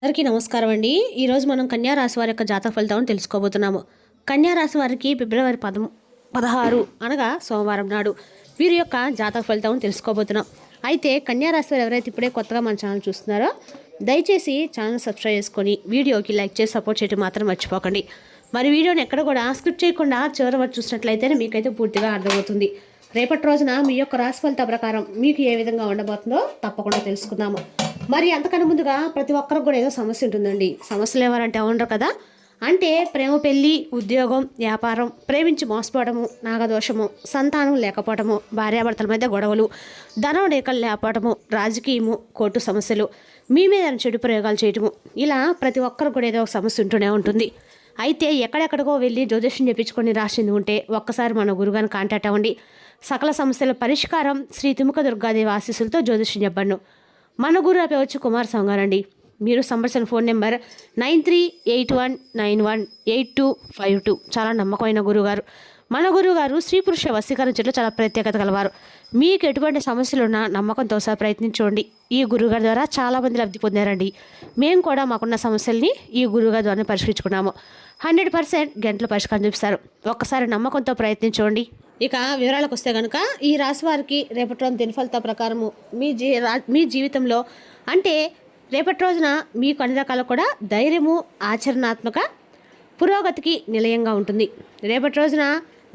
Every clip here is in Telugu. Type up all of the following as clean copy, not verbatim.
అందరికీ నమస్కారం అండి. ఈరోజు మనం కన్యా రాశి వారి యొక్క జాతక ఫలితాలను తెలుసుకోబోతున్నాము. కన్యా రాశి వారికి ఫిబ్రవరి 16 అనగా సోమవారం నాడు వీరి యొక్క జాతక ఫలితాలను తెలుసుకోబోతున్నాం. అయితే కన్యా రాశి వారు ఎవరైతే ఇప్పుడే కొత్తగా మన ఛానల్ చూస్తున్నారో దయచేసి ఛానల్ సబ్స్క్రైబ్ చేసుకొని వీడియోకి లైక్ చేసి సపోర్ట్ చేయడం మాత్రం మర్చిపోకండి. మరి వీడియోని ఎక్కడ కూడా స్క్రిప్ట్ చేయకుండా చివరి వరకు చూసినట్లయితే మీకైతే పూర్తిగా అర్థమవుతుంది. రేపటి రోజున మీ యొక్క రాశి ఫలిత ప్రకారం మీకు ఏ విధంగా ఉండబోతుందో తప్పకుండా తెలుసుకుందాము. మరి అంతకన్నా ముందుగా ప్రతి ఒక్కరికి కూడా ఏదో సమస్య ఉంటుందండి. సమస్యలు ఎవరంటే ఉండరు కదా, అంటే ప్రేమ, పెళ్ళి, ఉద్యోగం, వ్యాపారం, ప్రేమించి మోసపోవడము, నాగదోషము, సంతానం లేకపోవడము, భార్యాభర్తల మధ్య గొడవలు, ధనం రేఖలు లేకపోవడము, రాజకీయము, కోర్టు సమస్యలు, మీ మీద చెడు ప్రయోగాలు చేయటము, ఇలా ప్రతి ఒక్కరికి కూడా ఏదో ఒక సమస్య ఉంటూనే ఉంటుంది. అయితే ఎక్కడెక్కడికో వెళ్ళి జ్యోతిష్యం చెప్పించుకొని రాసింది ఉంటే ఒక్కసారి మన గురుగారిని కాంటాక్ట్ అవ్వండి. సకల సమస్యల పరిష్కారం శ్రీ తిముక దుర్గాదేవి ఆశీస్సులతో జ్యోతిష్యం చెప్పండి. మన గురు వచ్చి కుమార్ సంగారండి. మీరు సంబంధించిన ఫోన్ నెంబర్ 9381918252. చాలా నమ్మకమైన గురుగారు. మన గురుగారు స్త్రీ పురుష వశీకరణ చెట్లు చాలా ప్రత్యేకత కలవారు. మీకు ఎటువంటి సమస్యలున్నా నమ్మకంతో సహా ప్రయత్నించండి. ఈ గురుగారి ద్వారా చాలామంది లబ్ధి పొందారండి. మేము కూడా మాకున్న సమస్యల్ని ఈ గురుగారి ద్వారా పరిష్కరించుకున్నాము. 100% గంటల పరిష్కారం చూపిస్తారు. ఒక్కసారి నమ్మకంతో ప్రయత్నించండి. ఇక వివరాలకు వస్తే కనుక ఈ రాశి వారికి రేపటి రోజు దినఫలిత ప్రకారము మీ జీవితంలో అంటే రేపటి రోజున మీకు అన్ని రకాలు కూడా ధైర్యము, ఆచరణాత్మక పురోగతికి నిలయంగా ఉంటుంది. రేపటి రోజున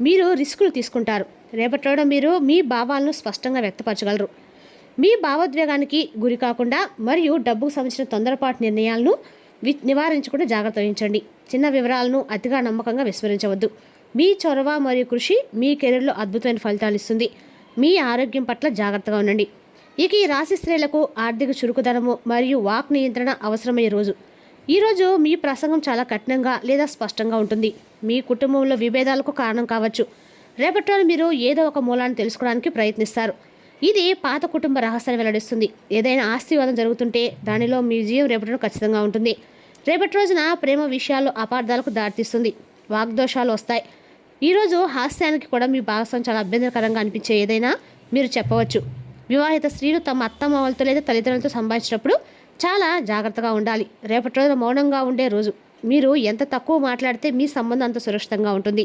మీరు రిస్కులు తీసుకుంటారు. రేపటి రోజున మీరు మీ భావాలను స్పష్టంగా వ్యక్తపరచగలరు. మీ భావోద్వేగానికి గురి కాకుండా మరియు డబ్బుకు సంబంధించిన తొందరపాటు నిర్ణయాలను నివారించకుండా జాగ్రత్త వహించండి. చిన్న వివరాలను అతిగా నమ్మకంగా విస్మరించవద్దు. మీ చొరవ మరియు కృషి మీ కెరీర్లో అద్భుతమైన ఫలితాలు ఇస్తుంది. మీ ఆరోగ్యం పట్ల జాగ్రత్తగా ఉండండి. ఇక ఈ రాశి స్త్రీలకు ఆర్థిక చురుకుదనము మరియు వాక్ నియంత్రణ అవసరమయ్యే రోజు. ఈరోజు మీ ప్రసంగం చాలా కఠినంగా లేదా స్పష్టంగా ఉంటుంది. మీ కుటుంబంలో విభేదాలకు కారణం కావచ్చు. రేపటి రోజు మీరు ఏదో ఒక మూలాన్ని తెలుసుకోవడానికి ప్రయత్నిస్తారు. ఇది పాత కుటుంబ రహస్యాన్ని వెల్లడిస్తుంది. ఏదైనా ఆస్తివాదం జరుగుతుంటే దానిలో మీ విజయం రేపటి రోజు ఖచ్చితంగా ఉంటుంది. రేపటి రోజున ప్రేమ విషయాల్లో అపార్థాలకు దారితీస్తుంది. వాగ్దోషాలు వస్తాయి. ఈరోజు హాస్యానికి కూడా మీ భాగస్వామి చాలా అభ్యంతరకరంగా అనిపించే ఏదైనా మీరు చెప్పవచ్చు. వివాహిత స్త్రీలు తమ అత్తమామలతో లేదా తల్లిదండ్రులతో సంభాషించినప్పుడు చాలా జాగ్రత్తగా ఉండాలి. రేపటి రోజున మౌనంగా ఉండే రోజు. మీరు ఎంత తక్కువ మాట్లాడితే మీ సంబంధం అంత సురక్షితంగా ఉంటుంది.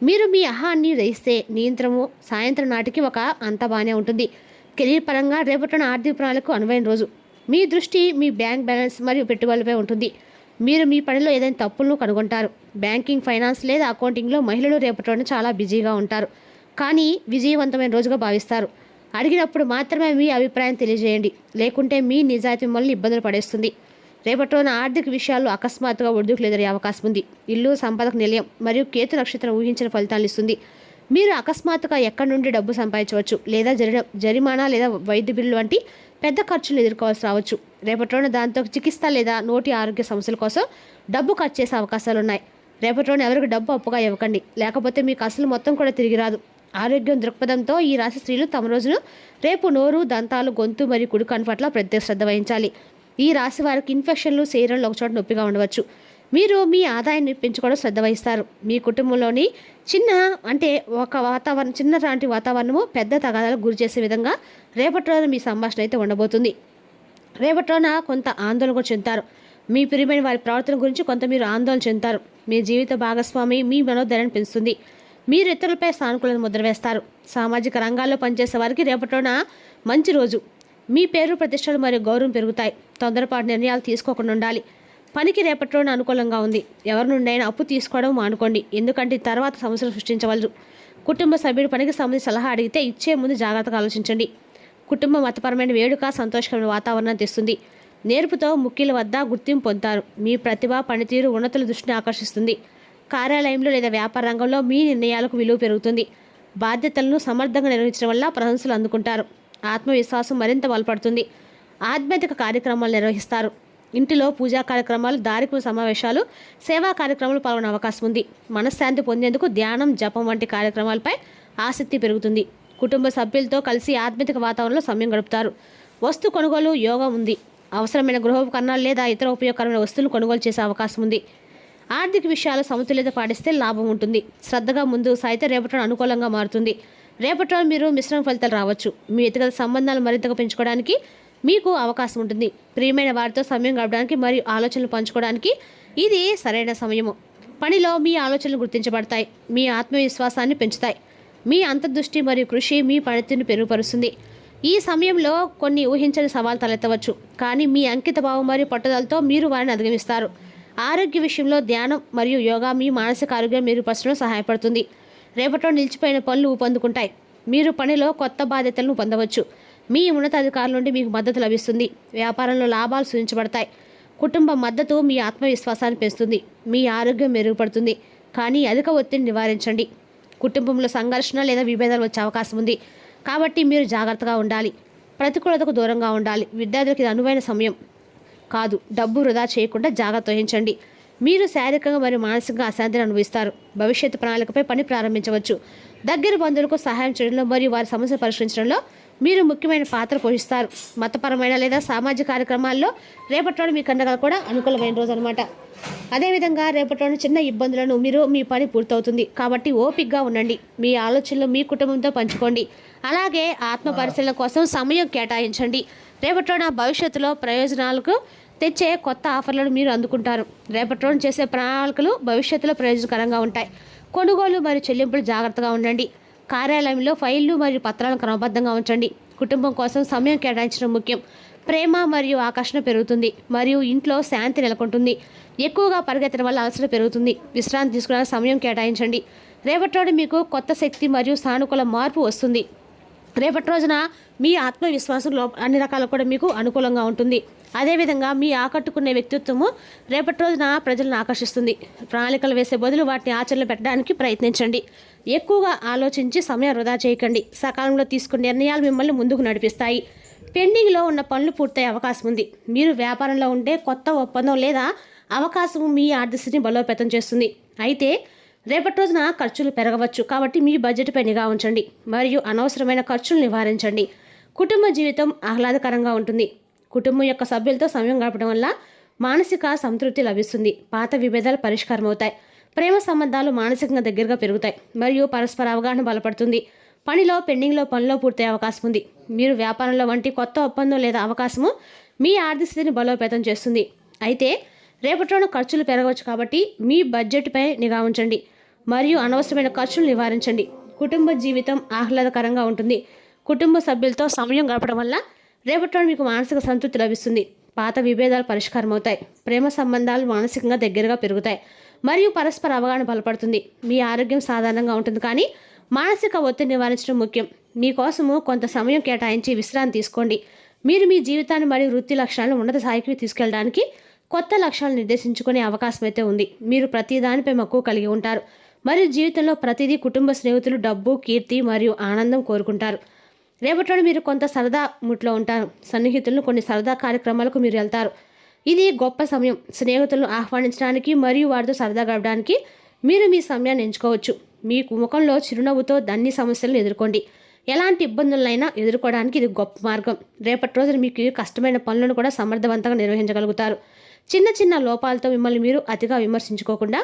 మీరు మీ అహాన్ని గ్రహిస్తే నియంత్రణము సాయంత్రం నాటికి ఒక అంత బాగానే ఉంటుంది. కెరీర్ పరంగా రేపటి ఆర్థిక ప్రణాళికకు అనువైన రోజు. మీ దృష్టి మీ బ్యాంక్ బ్యాలెన్స్ మరియు పెట్టుబడులపై ఉంటుంది. మీరు మీ పనిలో ఏదైనా తప్పులను కనుగొంటారు. బ్యాంకింగ్, ఫైనాన్స్ లేదా అకౌంటింగ్లో మహిళలు రేపటి రోజున చాలా బిజీగా ఉంటారు, కానీ విజయవంతమైన రోజుగా భావిస్తారు. అడిగినప్పుడు మాత్రమే మీ అభిప్రాయం తెలియజేయండి, లేకుంటే మీ నిజాయితీ మిమ్మల్ని ఇబ్బందులు పడేస్తుంది. రేపటి రోజున ఆర్థిక విషయాల్లో అకస్మాత్తుగా ఒడిదుడుకులు ఎదురయ్యే అవకాశం ఉంది. ఇల్లు, సంపదకు నిలయం మరియు కేతు నక్షత్రం ఊహించిన ఫలితాలు ఇస్తుంది. మీరు అకస్మాత్తుగా ఎక్కడి నుండి డబ్బు సంపాదించవచ్చు లేదా జరిమానా లేదా వైద్య బిల్లు వంటి పెద్ద ఖర్చులు ఎదుర్కోవాల్సి రావచ్చు. రేపటి రోజున దాంతో చికిత్స లేదా నోటి ఆరోగ్య సమస్యల కోసం డబ్బు ఖర్చు చేసే అవకాశాలు ఉన్నాయి. రేపటి రోజున ఎవరికి డబ్బు అప్పుగా ఇవ్వకండి, లేకపోతే మీకు అసలు మొత్తం కూడా తిరిగి రాదు. ఆరోగ్యం దృక్పథంతో ఈ రాశి స్త్రీలు తమ రోజును రేపు నోరు, దంతాలు, గొంతు మరియు కుడి కన్ను పట్ల ప్రత్యేక శ్రద్ధ వహించాలి. ఈ రాశి వారికి ఇన్ఫెక్షన్లు, శరీరంలో ఒకచోట నొప్పిగా ఉండవచ్చు. మీరు మీ ఆదాయాన్ని పెంచుకోవడం శ్రద్ధ వహిస్తారు. మీ కుటుంబంలోని చిన్నలాంటి వాతావరణము పెద్ద తగాదాలకు గురి చేసే విధంగా రేపటి రోజున మీ సంభాషణ అయితే ఉండబోతుంది. రేపటి రోజున కొంత ఆందోళన కూడా చెందుతారు. మీ ప్రియమైన వారి ప్రవర్తన గురించి కొంత మీరు ఆందోళన చెందుతారు. మీ జీవిత భాగస్వామి మీ మనోధైర్యాన్ని పెంచుతుంది. మీరు ఇతరులపై సానుకూలత ముద్ర వేస్తారు. సామాజిక రంగాల్లో పనిచేసే వారికి రేపటి రోజున మంచి రోజు. మీ పేరు, ప్రతిష్టలు మరియు గౌరవం పెరుగుతాయి. తొందరపాటు నిర్ణయాలు తీసుకోకుండా ఉండాలి. పనికి రేపటి రోజున అనుకూలంగా ఉంది. ఎవరి నుండైనా అప్పు తీసుకోవడం మానుకోండి, ఎందుకంటే తర్వాత సమస్యలు సృష్టించవలదు. కుటుంబ సభ్యుడు పనికి సంబంధించి సలహా అడిగితే ఇచ్చే ముందు జాగ్రత్తగా ఆలోచించండి. కుటుంబ మతపరమైన వేడుక సంతోషకరమైన వాతావరణం తెస్తుంది. నేర్పుతో ముఖ్యుల వద్ద గుర్తింపు పొందుతారు. మీ ప్రతిభ, పనితీరు ఉన్నతుల దృష్టిని ఆకర్షిస్తుంది. కార్యాలయంలో లేదా వ్యాపార రంగంలో మీ నిర్ణయాలకు విలువ పెరుగుతుంది. బాధ్యతలను సమర్థంగా నిర్వహించడం వల్ల ప్రశంసలు అందుకుంటారు. ఆత్మవిశ్వాసం మరింత బలపడుతుంది. ఆధ్యాత్మిక కార్యక్రమాలు నిర్వహిస్తారు. ఇంటిలో పూజా కార్యక్రమాలు, దారికుల సమావేశాలు, సేవా కార్యక్రమాలు పాల్గొనే అవకాశం ఉంది. మనశ్శాంతి పొందేందుకు ధ్యానం, జపం వంటి కార్యక్రమాలపై ఆసక్తి పెరుగుతుంది. కుటుంబ సభ్యులతో కలిసి ఆధ్యాత్మిక వాతావరణంలో సమయం గడుపుతారు. వస్తు కొనుగోలు యోగం ఉంది. అవసరమైన గృహోపకరణాలు లేదా ఇతర ఉపయోగకరమైన వస్తువులు కొనుగోలు చేసే అవకాశం ఉంది. ఆర్థిక విషయాలు సమతుల్యత పాటిస్తే లాభం ఉంటుంది. శ్రద్ధగా ముందు సాగితే రేపటి అనుకూలంగా మారుతుంది. రేపటి మీరు మిశ్రమ ఫలితాలు రావచ్చు. మీ వ్యక్తిగత సంబంధాలు మరింతగా పెంచుకోవడానికి మీకు అవకాశం ఉంటుంది. ప్రియమైన వారితో సమయం గడపడానికి మరియు ఆలోచనలు పంచుకోవడానికి ఇది సరైన సమయము. పనిలో మీ ఆలోచనలు గుర్తించబడతాయి, మీ ఆత్మవిశ్వాసాన్ని పెంచుతాయి. మీ అంతర్దృష్టి మరియు కృషి మీ పనితీరును మెరుగుపరుస్తుంది. ఈ సమయంలో కొన్ని ఊహించని సవాలు తలెత్తవచ్చు, కానీ మీ అంకితభావం మరియు పట్టుదలతో మీరు వారిని అధిగమిస్తారు. ఆరోగ్య విషయంలో ధ్యానం మరియు యోగా మీ మానసిక ఆరోగ్యం మెరుగుపరచడంలో సహాయపడుతుంది. రేపటిలో నిలిచిపోయిన పనులు ఊపందుకుంటాయి. మీరు పనిలో కొత్త బాధ్యతలను పొందవచ్చు. మీ ఉన్నతాధికారుల నుండి మీకు మద్దతు లభిస్తుంది. వ్యాపారంలో లాభాలు సూచించబడతాయి. కుటుంబ మద్దతు మీ ఆత్మవిశ్వాసాన్ని పెంచుతుంది. మీ ఆరోగ్యం మెరుగుపడుతుంది, కానీ అధిక ఒత్తిడిని నివారించండి. కుటుంబంలో సంఘర్షణ లేదా విభేదాలు వచ్చే అవకాశం ఉంది, కాబట్టి మీరు జాగ్రత్తగా ఉండాలి. ప్రతికూలతకు దూరంగా ఉండాలి. విద్యార్థులకు ఇది అనువైన సమయం కాదు. డబ్బు వృధా చేయకుండా జాగ్రత్త వహించండి. మీరు శారీరకంగా మరియు మానసికంగా అశాంతిని అనుభవిస్తారు. భవిష్యత్తు ప్రణాళికపై పని ప్రారంభించవచ్చు. దగ్గర బంధువులకు సహాయం చేయడంలో మరియు వారి సమస్యలు పరిష్కరించడంలో మీరు ముఖ్యమైన పాత్ర పోషిస్తారు. మతపరమైన లేదా సామాజిక కార్యక్రమాల్లో రేపటి మీ కండగా కూడా అనుకూలమైన రోజు అనమాట. అదేవిధంగా రేపటి చిన్న ఇబ్బందులను మీ పని పూర్తవుతుంది, కాబట్టి ఓపికగా ఉండండి. మీ ఆలోచనలు మీ కుటుంబంతో పంచుకోండి. అలాగే ఆత్మ పరిశీలన కోసం సమయం కేటాయించండి. రేపటి భవిష్యత్తులో ప్రయోజనాలకు తెచ్చే కొత్త ఆఫర్లను మీరు అందుకుంటారు. రేపటి చేసే ప్రణాళికలు భవిష్యత్తులో ప్రయోజనకరంగా ఉంటాయి. కొనుగోలు మరియు చెల్లింపులు జాగ్రత్తగా ఉండండి. కార్యాలయంలో ఫైళ్లు మరియు పత్రాలను క్రమబద్ధంగా ఉంచండి. కుటుంబం కోసం సమయం కేటాయించడం ముఖ్యం. ప్రేమ మరియు ఆకర్షణ పెరుగుతుంది మరియు ఇంట్లో శాంతి నెలకొంటుంది. ఎక్కువగా పరిగెత్తడం వల్ల అలసట పెరుగుతుంది. విశ్రాంతి తీసుకునే సమయం కేటాయించండి. రేపటి మీకు కొత్త శక్తి మరియు సానుకూల మార్పు వస్తుంది. రేపటి రోజున మీ ఆత్మవిశ్వాసంలో అన్ని రకాలు కూడా మీకు అనుకూలంగా ఉంటుంది. అదేవిధంగా మీ ఆకట్టుకునే వ్యక్తిత్వము రేపటి రోజున ప్రజలను ఆకర్షిస్తుంది. ప్రణాళికలు వేసే బదులు వాటిని ఆచరణలో పెట్టడానికి ప్రయత్నించండి. ఎక్కువగా ఆలోచించి సమయం వృధా చేయకండి. సకాలంలో తీసుకునే నిర్ణయాలు మిమ్మల్ని ముందుకు నడిపిస్తాయి. పెండింగ్లో ఉన్న పనులు పూర్తయ్యే అవకాశం ఉంది. మీరు వ్యాపారంలో ఉండే కొత్త ఒప్పందం లేదా అవకాశం మీ ఆర్థికని బలోపేతం చేస్తుంది. అయితే రేపటి రోజున ఖర్చులు పెరగవచ్చు, కాబట్టి మీ బడ్జెట్పై నిఘా ఉంచండి మరియు అనవసరమైన ఖర్చులు నివారించండి. కుటుంబ జీవితం ఆహ్లాదకరంగా ఉంటుంది. కుటుంబం యొక్క సభ్యులతో సమయం గడపడం వల్ల మానసిక సంతృప్తి లభిస్తుంది. పాత విభేదాలు పరిష్కారం అవుతాయి. ప్రేమ సంబంధాలు మానసికంగా దగ్గరగా పెరుగుతాయి మరియు పరస్పర అవగాహన బలపడుతుంది. పెండింగ్లో పనిలో పూర్తయ్యే అవకాశం ఉంది. మీరు వ్యాపారంలో వంటి కొత్త ఒప్పందం లేదా అవకాశము మీ ఆర్థిక స్థితిని బలోపేతం చేస్తుంది. అయితే రేపటి ఖర్చులు పెరగవచ్చు, కాబట్టి మీ బడ్జెట్పై నిఘా ఉంచండి మరియు అనవసరమైన ఖర్చులు నివారించండి. కుటుంబ జీవితం ఆహ్లాదకరంగా ఉంటుంది. కుటుంబ సభ్యులతో సమయం గడపడం వల్ల రేపటి మీకు మానసిక సంతృప్తి లభిస్తుంది. పాత విభేదాలు పరిష్కారం అవుతాయి. ప్రేమ సంబంధాలు మానసికంగా దగ్గరగా పెరుగుతాయి మరియు పరస్పర అవగాహన బలపడుతుంది. మీ ఆరోగ్యం సాధారణంగా ఉంటుంది, కానీ మానసిక ఒత్తిడి నివారించడం ముఖ్యం. మీకోసము కొంత సమయం కేటాయించి విశ్రాంతి తీసుకోండి. మీరు మీ జీవితాన్ని మరియు వృత్తి లక్ష్యాలను ఉన్నత స్థాయికి తీసుకెళ్ళడానికి కొత్త లక్ష్యాలను నిర్దేశించుకునే అవకాశం అయితే ఉంది. మీరు ప్రతి దానిపై మక్కువ కలిగి ఉంటారు మరియు జీవితంలో ప్రతిదీ కుటుంబ స్నేహితులు, డబ్బు, కీర్తి మరియు ఆనందం కోరుకుంటారు. రేపటి మీరు కొంత సరదా ముట్లో ఉంటారు. సన్నిహితులను కొన్ని సరదా కార్యక్రమాలకు మీరు వెళ్తారు. ఇది గొప్ప సమయం. స్నేహితులను ఆహ్వానించడానికి మరియు వారితో సరదా గడపడానికి మీరు మీ సమయాన్ని ఎంచుకోవచ్చు. మీ ముఖంలో చిరునవ్వుతో అన్ని సమస్యలను ఎదుర్కోండి. ఎలాంటి ఇబ్బందులైనా ఎదుర్కోవడానికి ఇది గొప్ప మార్గం. రేపటి రోజున మీకు కష్టమైన పనులను కూడా సమర్థవంతంగా నిర్వహించగలుగుతారు. చిన్న చిన్న లోపాలతో మిమ్మల్ని మీరు అతిగా విమర్శించుకోకుండా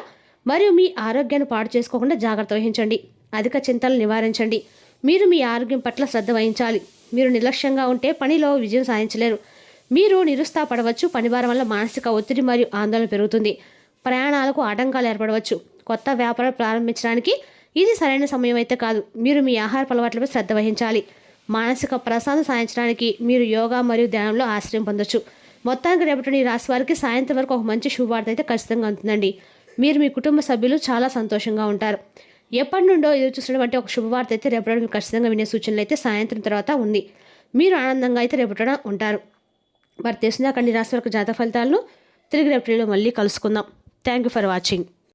మరియు మీ ఆరోగ్యాన్ని పాడు చేసుకోకుండా జాగ్రత్త వహించండి. అధిక చింతలు నివారించండి. మీరు మీ ఆరోగ్యం పట్ల శ్రద్ధ వహించాలి. మీరు నిర్లక్ష్యంగా ఉంటే పనిలో విజయం సాధించలేరు. మీరు నిరుత్సాహపడవచ్చు. పనిభారం వల్ల మానసిక ఒత్తిడి మరియు ఆందోళన పెరుగుతుంది. ప్రయాణాలకు ఆటంకాలు ఏర్పడవచ్చు. కొత్త వ్యాపారాలు ప్రారంభించడానికి ఇది సరైన సమయం అయితే కాదు. మీరు మీ ఆహార అలవాట్లపై శ్రద్ధ వహించాలి. మానసిక ప్రశాంతత సాధించడానికి మీరు యోగా మరియు ధ్యానంలో ఆశ్రయం పొందొచ్చు. మొత్తానికి రేపటి ఈ రాశి వారికి సాయంత్రం వరకు ఒక మంచి శుభవార్త అయితే ఖచ్చితంగా అందుతుందండి. మీరు మీ కుటుంబ సభ్యులు చాలా సంతోషంగా ఉంటారు. ఎప్పటి నుండో ఎదురు చూసినటువంటి ఒక శుభవార్త అయితే రేపటి మీకు ఖచ్చితంగా వినే సూచనలు అయితే సాయంత్రం తర్వాత ఉంది. మీరు ఆనందంగా అయితే రేపటిన ఉంటారు. మరి తెలిసిందాకండి రాశి వారికి జాతక ఫలితాలను తిరిగి రేపటిలో మళ్ళీ కలుసుకుందాం. Thank you for watching.